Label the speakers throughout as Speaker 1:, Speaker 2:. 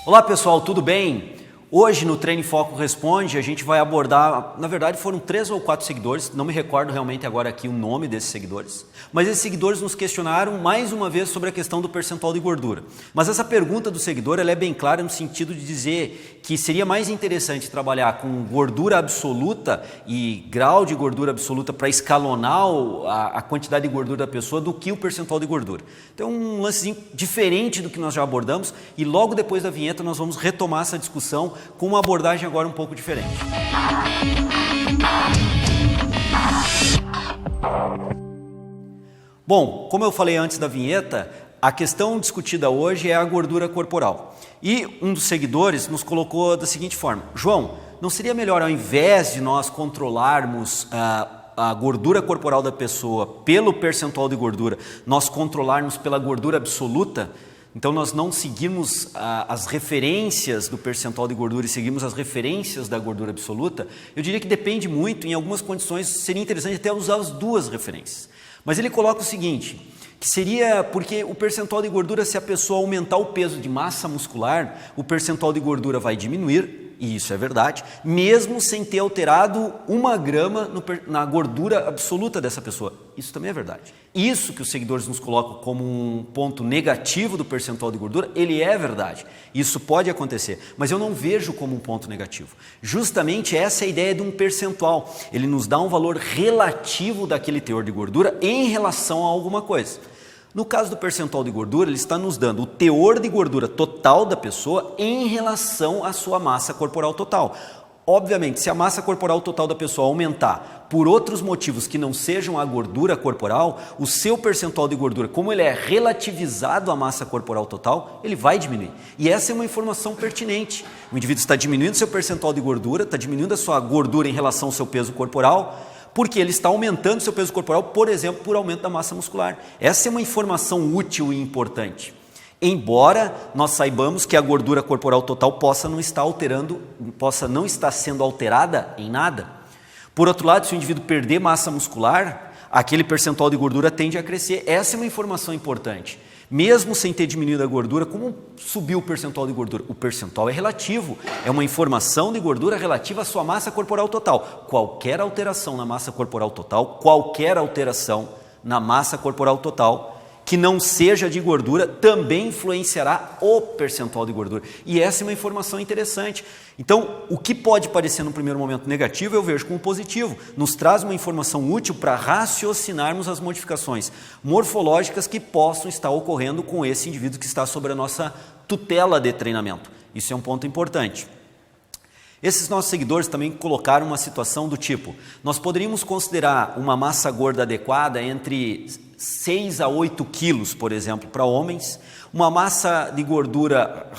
Speaker 1: Olá pessoal, tudo bem? Hoje no Treine Foco Responde a gente vai abordar, na verdade foram 3 ou 4 seguidores, não me recordo realmente agora aqui o nome desses seguidores, mas esses seguidores nos questionaram mais uma vez sobre a questão do percentual de gordura. Mas essa pergunta do seguidor ela é bem clara no sentido de dizer que seria mais interessante trabalhar com gordura absoluta e grau de gordura absoluta para escalonar a quantidade de gordura da pessoa do que o percentual de gordura. Então um lancezinho diferente do que nós já abordamos e logo depois da vinheta nós vamos retomar essa discussão com uma abordagem agora um pouco diferente. Bom, como eu falei antes da vinheta, a questão discutida hoje é a gordura corporal. E um dos seguidores nos colocou da seguinte forma: João, não seria melhor ao invés de nós controlarmos a gordura corporal da pessoa pelo percentual de gordura, nós controlarmos pela gordura absoluta? Então nós não seguimos as referências do percentual de gordura e seguimos as referências da gordura absoluta? Eu diria que depende muito, em algumas condições seria interessante até usar as duas referências. Mas ele coloca o seguinte, que seria porque o percentual de gordura, se a pessoa aumentar o peso de massa muscular, o percentual de gordura vai diminuir, e isso é verdade, mesmo sem ter alterado 1 grama na gordura absoluta dessa pessoa. Isso também é verdade. Isso que os seguidores nos colocam como um ponto negativo do percentual de gordura, ele é verdade. Isso pode acontecer, mas eu não vejo como um ponto negativo. Justamente essa é a ideia de um percentual. Ele nos dá um valor relativo daquele teor de gordura em relação a alguma coisa. No caso do percentual de gordura, ele está nos dando o teor de gordura total da pessoa em relação à sua massa corporal total. Obviamente, se a massa corporal total da pessoa aumentar por outros motivos que não sejam a gordura corporal, o seu percentual de gordura, como ele é relativizado à massa corporal total, ele vai diminuir. E essa é uma informação pertinente. O indivíduo está diminuindo seu percentual de gordura, está diminuindo a sua gordura em relação ao seu peso corporal, porque ele está aumentando seu peso corporal, por exemplo, por aumento da massa muscular. Essa é uma informação útil e importante. Embora nós saibamos que a gordura corporal total possa não estar sendo alterada em nada. Por outro lado, se o indivíduo perder massa muscular, aquele percentual de gordura tende a crescer. Essa é uma informação importante. Mesmo sem ter diminuído a gordura, como subiu o percentual de gordura? O percentual é relativo, é uma informação de gordura relativa à sua massa corporal total. Qualquer alteração na massa corporal total, que não seja de gordura, também influenciará o percentual de gordura. E essa é uma informação interessante. Então, o que pode parecer no primeiro momento negativo, eu vejo como positivo. Nos traz uma informação útil para raciocinarmos as modificações morfológicas que possam estar ocorrendo com esse indivíduo que está sob a nossa tutela de treinamento. Isso é um ponto importante. Esses nossos seguidores também colocaram uma situação do tipo: nós poderíamos considerar uma massa gorda adequada entre 6 a 8 quilos, por exemplo, para homens, uma massa de gordura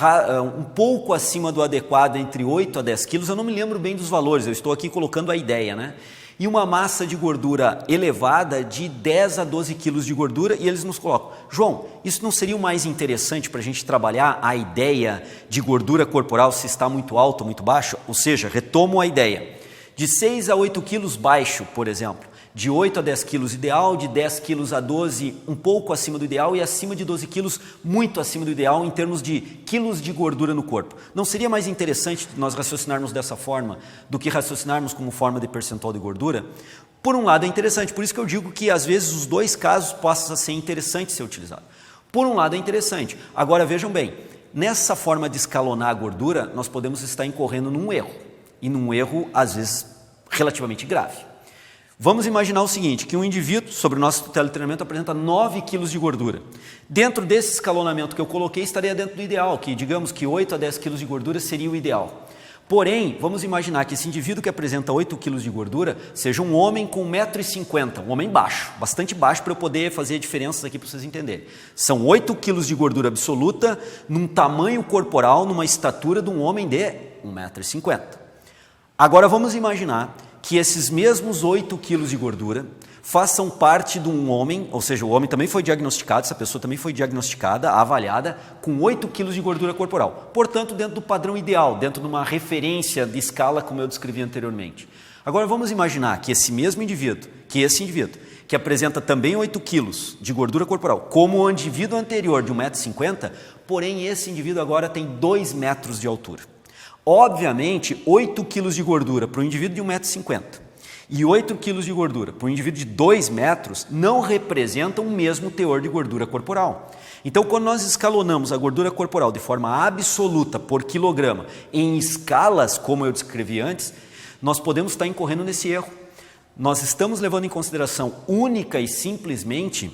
Speaker 1: um pouco acima do adequado, entre 8 a 10 quilos, eu não me lembro bem dos valores, eu estou aqui colocando a ideia, né? E uma massa de gordura elevada de 10 a 12 quilos de gordura, e eles nos colocam: João, isso não seria o mais interessante para a gente trabalhar a ideia de gordura corporal, se está muito alto ou muito baixo? Ou seja, retomo a ideia, de 6 a 8 quilos baixo, por exemplo, de 8 a 10 quilos ideal, de 10 quilos a 12 um pouco acima do ideal e acima de 12 quilos muito acima do ideal em termos de quilos de gordura no corpo. Não seria mais interessante nós raciocinarmos dessa forma do que raciocinarmos como forma de percentual de gordura? Por um lado é interessante, por isso que eu digo que às vezes os dois casos possam ser interessantes ser utilizado. Por um lado é interessante. Agora vejam bem, nessa forma de escalonar a gordura, nós podemos estar incorrendo num erro, e num erro às vezes relativamente grave. Vamos imaginar o seguinte, que um indivíduo, sobre o nosso tutela de treinamento, apresenta 9 quilos de gordura. Dentro desse escalonamento que eu coloquei, estaria dentro do ideal, que digamos que 8 a 10 quilos de gordura seria o ideal. Porém, vamos imaginar que esse indivíduo que apresenta 8 quilos de gordura seja um homem com 1,50 m, um homem baixo, bastante baixo, para eu poder fazer diferenças aqui para vocês entenderem. São 8 quilos de gordura absoluta, num tamanho corporal, numa estatura de um homem de 1,50 m. Agora vamos imaginar que esses mesmos 8 quilos de gordura façam parte de um homem, ou seja, o homem também foi diagnosticado, essa pessoa também foi diagnosticada, avaliada, com 8 quilos de gordura corporal. Portanto, dentro do padrão ideal, dentro de uma referência de escala, como eu descrevi anteriormente. Agora vamos imaginar que esse indivíduo, que apresenta também 8 quilos de gordura corporal, como o indivíduo anterior de 1,50 m, porém esse indivíduo agora tem 2 metros de altura. Obviamente, 8 quilos de gordura para o indivíduo de 1,50 m e 8 quilos de gordura para um indivíduo de 2 metros não representam o mesmo teor de gordura corporal. Então, quando nós escalonamos a gordura corporal de forma absoluta por quilograma em escalas, como eu descrevi antes, nós podemos estar incorrendo nesse erro. Nós estamos levando em consideração única e simplesmente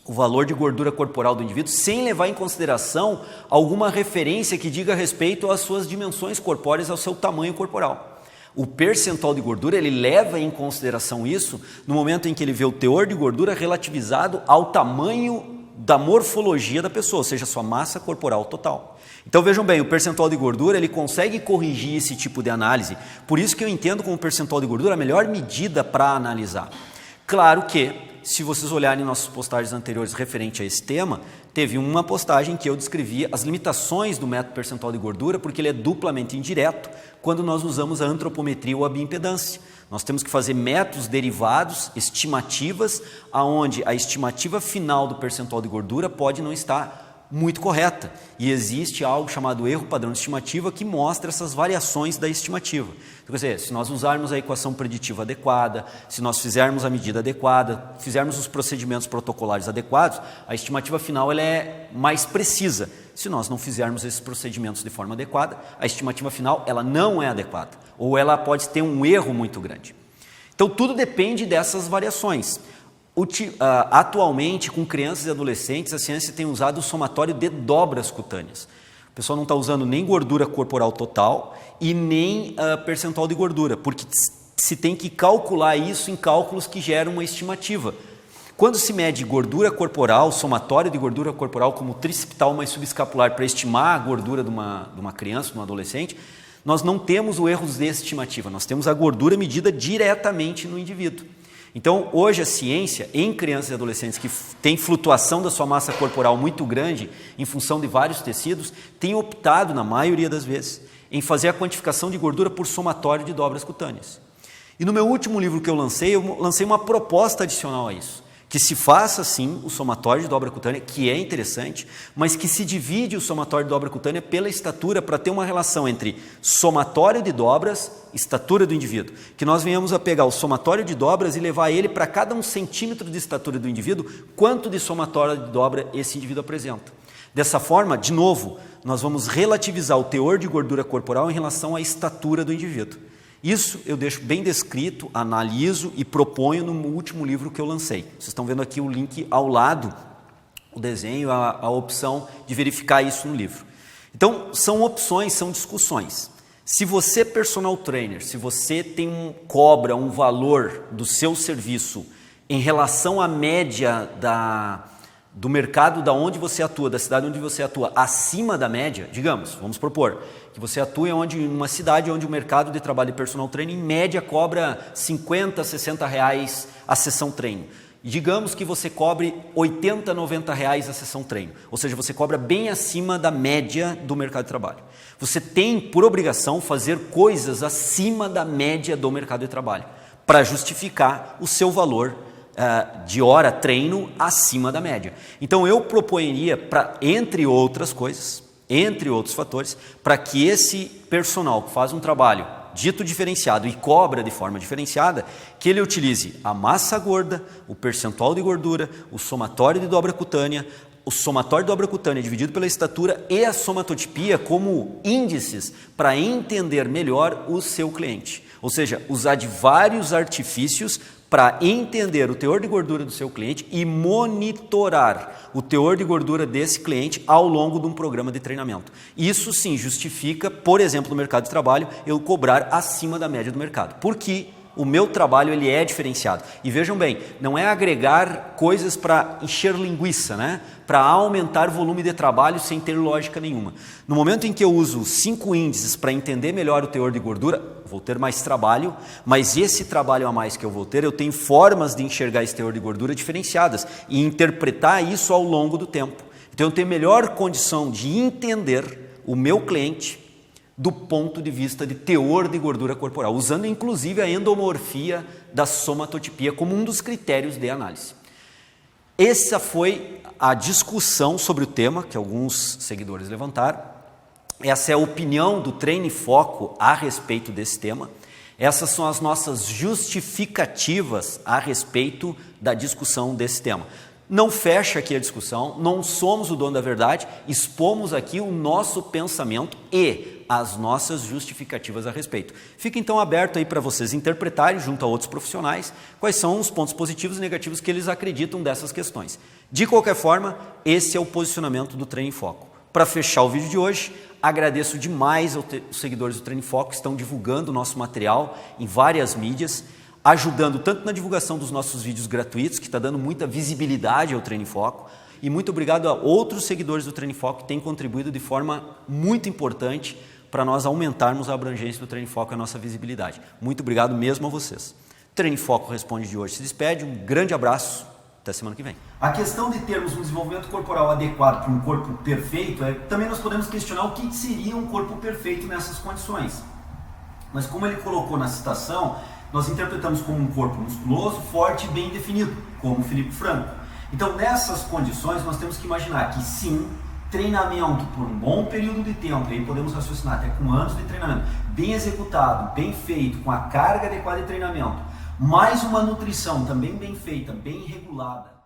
Speaker 1: o valor de gordura corporal do indivíduo, sem levar em consideração alguma referência que diga respeito às suas dimensões corpóreas, ao seu tamanho corporal. O percentual de gordura, ele leva em consideração isso no momento em que ele vê o teor de gordura relativizado ao tamanho da morfologia da pessoa, ou seja, sua massa corporal total. Então vejam bem, o percentual de gordura, ele consegue corrigir esse tipo de análise, por isso que eu entendo como percentual de gordura a melhor medida para analisar. Claro que, se vocês olharem nossas postagens anteriores referente a esse tema, teve uma postagem que eu descrevi as limitações do método percentual de gordura, porque ele é duplamente indireto quando nós usamos a antropometria ou a bioimpedância. Nós temos que fazer métodos derivados, estimativas, aonde a estimativa final do percentual de gordura pode não estar muito correta. E existe algo chamado erro padrão de estimativa que mostra essas variações da estimativa. Então, quer dizer, se nós usarmos a equação preditiva adequada, se nós fizermos a medida adequada, fizermos os procedimentos protocolares adequados, a estimativa final ela é mais precisa. Se nós não fizermos esses procedimentos de forma adequada, a estimativa final ela não é adequada, ou ela pode ter um erro muito grande. Então, tudo depende dessas variações. Atualmente, com crianças e adolescentes, a ciência tem usado o somatório de dobras cutâneas. O pessoal não está usando nem gordura corporal total e nem percentual de gordura, porque se tem que calcular isso em cálculos que geram uma estimativa. Quando se mede gordura corporal, somatório de gordura corporal como tricipital mais subescapular para estimar a gordura de uma criança, de um adolescente, nós não temos o erro de estimativa, nós temos a gordura medida diretamente no indivíduo. Então, hoje a ciência, em crianças e adolescentes que têm flutuação da sua massa corporal muito grande, em função de vários tecidos, tem optado, na maioria das vezes, em fazer a quantificação de gordura por somatório de dobras cutâneas. E no meu último livro que eu lancei uma proposta adicional a isso, que se faça, sim, o somatório de dobra cutânea, que é interessante, mas que se divide o somatório de dobra cutânea pela estatura para ter uma relação entre somatório de dobras e estatura do indivíduo. Que nós venhamos a pegar o somatório de dobras e levar ele para cada 1 centímetro de estatura do indivíduo, quanto de somatório de dobra esse indivíduo apresenta. Dessa forma, de novo, nós vamos relativizar o teor de gordura corporal em relação à estatura do indivíduo. Isso eu deixo bem descrito, analiso e proponho no último livro que eu lancei. Vocês estão vendo aqui o link ao lado, o desenho, a opção de verificar isso no livro. Então, são opções, são discussões. Se você é personal trainer, se você cobra um valor do seu serviço em relação à média do mercado da onde você atua, da cidade onde você atua, acima da média, digamos, vamos propor, que você atua em uma cidade onde o mercado de trabalho de personal trainer, em média, cobra R$50, R$60 a sessão treino. Digamos que você cobre R$80, R$90 a sessão treino, ou seja, você cobra bem acima da média do mercado de trabalho. Você tem, por obrigação, fazer coisas acima da média do mercado de trabalho, para justificar o seu valor de hora treino acima da média. Então eu proporia, entre outras coisas, entre outros fatores, para que esse personal que faz um trabalho dito diferenciado e cobra de forma diferenciada, que ele utilize a massa gorda, o percentual de gordura, o somatório de dobra cutânea, o somatório de dobra cutânea dividido pela estatura e a somatotipia como índices para entender melhor o seu cliente. Ou seja, usar de vários artifícios para entender o teor de gordura do seu cliente e monitorar o teor de gordura desse cliente ao longo de um programa de treinamento. Isso sim justifica, por exemplo, no mercado de trabalho, eu cobrar acima da média do mercado. Porque o meu trabalho ele é diferenciado. E vejam bem, não é agregar coisas para encher linguiça, né? Para aumentar o volume de trabalho sem ter lógica nenhuma. No momento em que eu uso 5 índices para entender melhor o teor de gordura, vou ter mais trabalho, mas esse trabalho a mais que eu vou ter, eu tenho formas de enxergar esse teor de gordura diferenciadas e interpretar isso ao longo do tempo. Então eu tenho melhor condição de entender o meu cliente do ponto de vista de teor de gordura corporal, usando inclusive a endomorfia da somatotipia como um dos critérios de análise. Essa foi a discussão sobre o tema que alguns seguidores levantaram. Essa é a opinião do Treine Foco a respeito desse tema. Essas são as nossas justificativas a respeito da discussão desse tema. Não fecha aqui a discussão, não somos o dono da verdade, expomos aqui o nosso pensamento e as nossas justificativas a respeito. Fica então aberto aí para vocês interpretarem, junto a outros profissionais, quais são os pontos positivos e negativos que eles acreditam dessas questões. De qualquer forma, esse é o posicionamento do Treine Foco. Para fechar o vídeo de hoje, agradeço demais aos seguidores do Treine Foco que estão divulgando o nosso material em várias mídias, ajudando tanto na divulgação dos nossos vídeos gratuitos, que está dando muita visibilidade ao Treine Foco, e muito obrigado a outros seguidores do Treine Foco que têm contribuído de forma muito importante para nós aumentarmos a abrangência do Treine Foco e a nossa visibilidade. Muito obrigado mesmo a vocês. Treine Foco Responde de hoje se despede, um grande abraço, até semana que vem. A questão de termos um desenvolvimento corporal adequado para um corpo perfeito, também nós podemos questionar o que seria um corpo perfeito nessas condições. Mas como ele colocou na citação, nós interpretamos como um corpo musculoso, forte e bem definido, como o Felipe Franco. Então, nessas condições, nós temos que imaginar que sim, treinamento por um bom período de tempo, e aí podemos raciocinar até com anos de treinamento, bem executado, bem feito, com a carga adequada de treinamento, mais uma nutrição também bem feita, bem regulada,